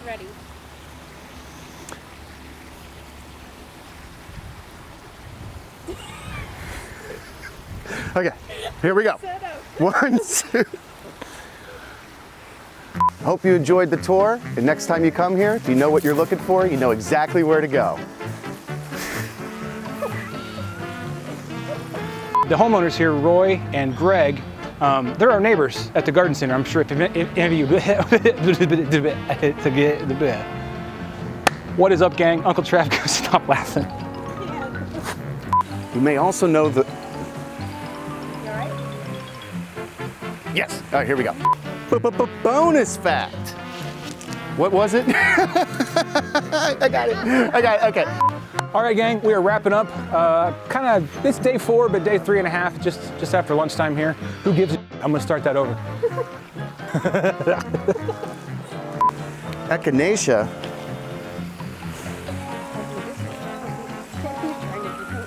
ready. Okay, here we go. 1, 2. Hope you enjoyed the tour, and next time you come here, if you know what you're looking for, you know exactly where to go. The homeowners here, Roy and Greg, they're our neighbors at the garden center. I'm sure if any of you, what is up, gang? Uncle Trav goes, stop laughing. You may also know the... You all right? Yes, all right, here we go. Bonus fact. What was it? I got it, okay. All right, gang, we are wrapping up. It's day 4, but day 3.5, just after lunchtime here. Who gives a I'm gonna start that over. Echinacea.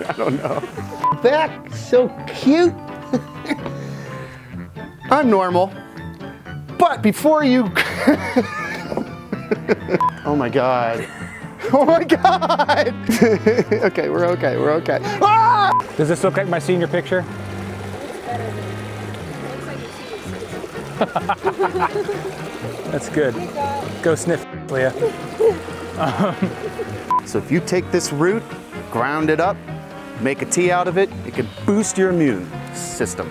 I don't know. Back, so cute. I'm normal. But before you... Oh my God. Oh my God! Okay, we're okay, we're okay. Ah! Does this look like my senior picture? That's good. Go sniff, Leah. So if you take this root, ground it up, make a tea out of it, it can boost your immune system.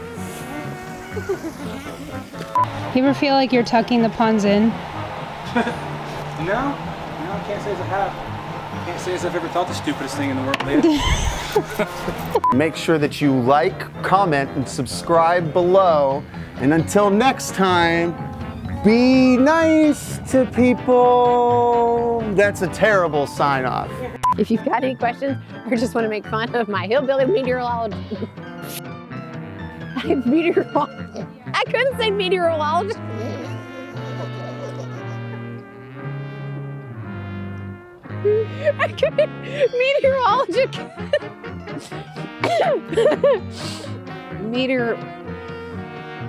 You ever feel like you're tucking the ponds in? No, I can't say as I have. I can't say as I've ever thought the stupidest thing in the world, Leah. Make sure that you like, comment, and subscribe below. And until next time, be nice to people. That's a terrible sign off. If you've got any questions or just want to make fun of my hillbilly meteorologist, I couldn't say meteorologist. I couldn't, meteorologist.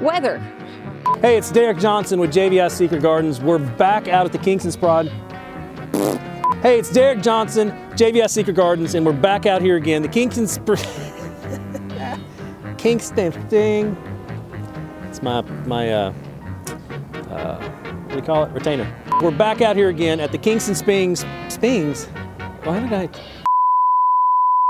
Weather. Hey, it's Derek Johnson with JVI Secret Gardens. We're back out at the Kingston Sprod. Hey, it's Derek Johnson, JVI Secret Gardens, and we're back out here again. The Kingston Kingston thing. It's my what do you call it? Retainer. We're back out here again at the Kingston Spings. Why did I?